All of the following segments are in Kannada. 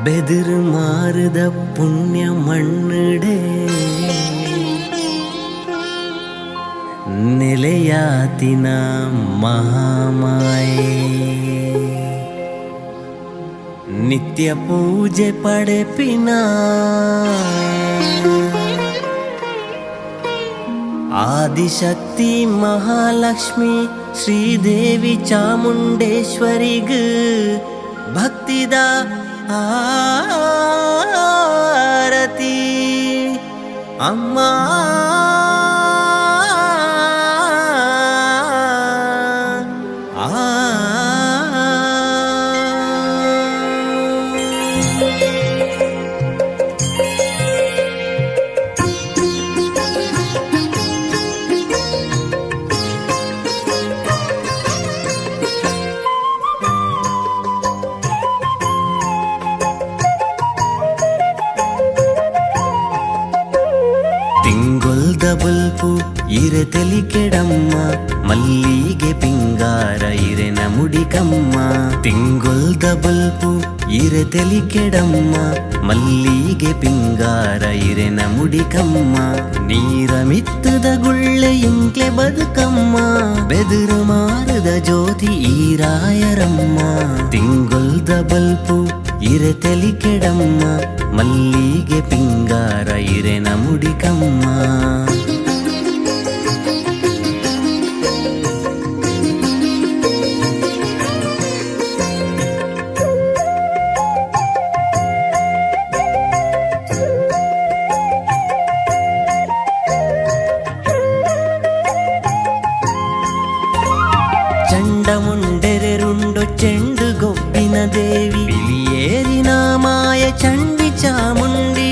ಬೆದರು ಮಾರದ ಪುಣ್ಯ ಮಣ್ಣಡೆ ನೆಲೆಯಾತಿನ ಮಹಾಮಾಯೆ ನಿತ್ಯ ಪೂಜೆ ಪಡೆಪಿನ ಆದಿಶಕ್ತಿ ಮಹಾಲಕ್ಷ್ಮಿ ಶ್ರೀದೇವಿ ಚಾಮುಂಡೇಶ್ವರಿಗ ಭಕ್ತಿದ ಆರತಿ ಅಮ್ಮ ತಿಂಗೊಲ್ದ ಬಲ್ಪು ಇರೆ ತಲಿ ಕೆಡಮ್ಮ ಮಲ್ಲಿಗೆ ಪಿಂಗಾರ ಇರೆನ ಮುಡಿಕಮ್ಮ ತಿಂಗೊಲ್ದ ಬಲ್ಪು ಇರೆ ತಲಿ ಕೆಡಮ್ಮ ಮಲ್ಲಿಗೆ ಪಿಂಗಾರ ಇರೆನ ಮುಡಿಕಮ್ಮ ನೀರ ಮಿತ್ತದ ಗುಳ್ಳೆ ಇಂಕ್ಲೆ ಬದುಕಮ್ಮ ಬೆದರು ಮಾರದ ಜ್ಯೋತಿ ಈರಾಯರಮ್ಮ ತಿಂಗೊಲ್ದ ಬಲ್ಪು ಇರೆ ತಲಿ ಕೆಡಮ್ಮ ಮಲ್ಲಿಗೆ ಪಿಂಗಾರ ಇರೆನ ಮುಡಿಕಮ್ಮ ಚಂಡಮುಂಡೆರೆರುಂಡು ಚೆಂಡು ಗೊಬ್ಬಿನ ದೇವಿ ಬಿಳಿಯೇರಿನ ಮಾಯ ಚಂಡಿ ಚಾಮುಂಡಿ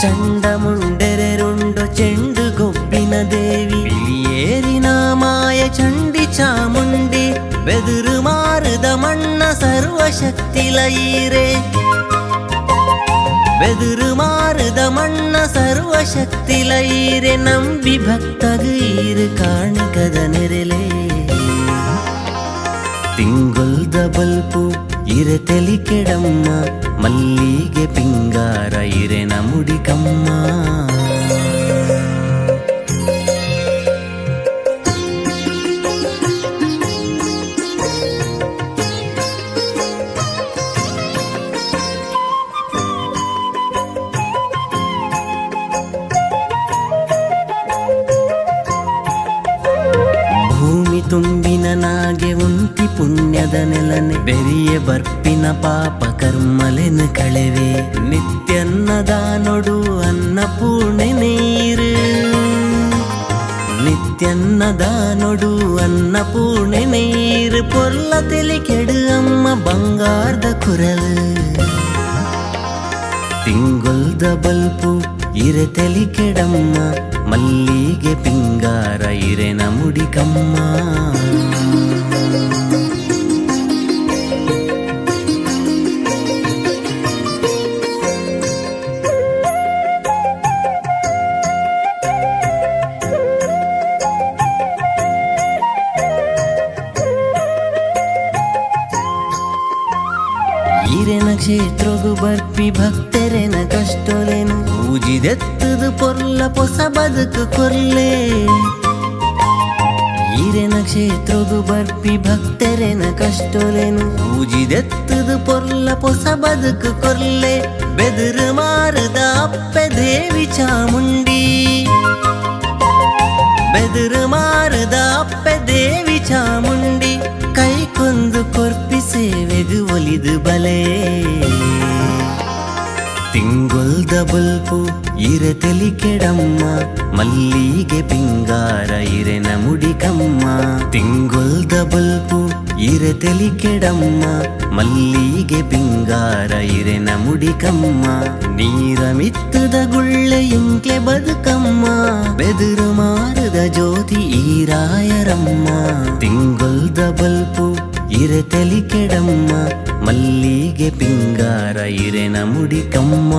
ಚಂಡಮುಂಡೆರೆರುಂಡು ಚೆಂಡು ಗೊಬ್ಬಿನ ದೇವಿ ಬಿಳಿಯೇರಿನ ಮಾಯ ಚಂಡಿ ಚಾಮುಂಡಿ ಬೆದರು ಮಾರದ ಮಣ್ಣ ಸರ್ವಶಕ್ತಿಲೈರೆ ಬೆದರು ಮಾರದ ಮಣ್ಣ ಸರ್ವಶಕ್ತಿಲೈರೆ ನಂಬಿ ಭಕ್ತಗ ಈರು ಕಾಣಿಕದ ನೆರೆಲೆ ತಿಂಗೊಲ್ದ ಬಲ್ಪು ಇರೆ ತಲಿ ಕೆಡಮ್ಮ ಮಲ್ಲಿಗೆ ಪಿಂಗಾರ ಇರೆನ ಮುಡಿಕಮ್ಮ ತುಂಬಿನ ನಾಗೆ ಉಂತಿ ಪುಣ್ಯದ ನೆಲನೆ ಬೆರಿಯ ಬರ್ಪಿನ ಪಾಪ ಕರ್ಮಲೆನ ಕಳೆವೆ ನಿತ್ಯನ್ನದ ನೊಡು ಅನ್ನಪೂರ್ಣೆ ನೀರು ನಿತ್ಯನ್ನದ ನೊಡು ಅನ್ನಪೂರ್ಣೆ ನೀರು ಪೊರ್ಲ ತೆಲಿ ಕೆಡು ಅಮ್ಮ ಬಂಗಾರದ ಕುರಲು ತಿಂಗೊಲ್ದ ಬಲ್ಪು ಇರೆ ತಲಿ ಕೆಡಮ್ಮ ಮಲ್ಲಿಗೆ ಪಿಂಗಾರ ಇರೆನ ಮುಡಿಕಮ್ಮ ಈರೆನ ಕ್ಷೇತ್ರಗು ಬರ್ಪಿ ಭಕ್ತರೆನ ಕಷ್ಟೊಲೆನು ಪೂಜಿದೆತ್ತದು ಪೊರ್ಲ ಪೊಸ ಬದುಕು ಕೊರ್ಲೆ ಈರೆನ ಕ್ಷೇತ್ರಗು ಬರ್ಪಿ ಭಕ್ತರೆನ ಕಷ್ಟೊಲೆನು ಪೂಜಿದೆತ್ತದು ಪೊರ್ಲ ಪೊಸ ಬದುಕು ಕೊರ್ಲೆ ಬೆದರು ಮಾರದ ಅಪ್ಪೆ ದೇವಿ ಚಾಮುಂಡಿ ಬೆದರು ಮಾರದ ಅಪ್ಪೆ ದೇವಿ ಚಾಮುಂಡಿ ಕೈಕೊಂದು ಕೊರ್ಪಿ ಸೇವೆಗು ಒಲಿದು ಬಲೆ ತಿಂಗೊಲ್ದ ಬಲ್ಪು ಇರೆ ತಲಿ ಕೆಡಮ್ಮ ಮಲ್ಲಿಗೆ ಪಿಂಗಾರ ಇರೆನ ಮುಡಿಕಮ್ಮ ತಿಂಗೊಲ್ದ ಬಲ್ಪು ಇರೆ ತಲಿ ಕೆಡಮ್ಮ ಮಲ್ಲಿಗೆ ಪಿಂಗಾರ ಇರೆನ ಮುಡಿಕಮ್ಮ ನೀರ ಮಿತ್ತದ ಗುಳ್ಳೆ ಇಂಕ್ಲೆ ಬದುಕಮ್ಮ ಬೆದರು ಮಾರದ ಜ್ಯೋತಿ ಈರಾಯರಮ್ಮ ತಿಂಗೊಲ್ದ ಬಲ್ಪು ಇರೆ ತಲಿ ಕೆಡಮ್ಮ ಮಲ್ಲಿಗೆ ಪಿಂಗಾರ ಇರೆನ ಮುಡಿಕಮ್ಮ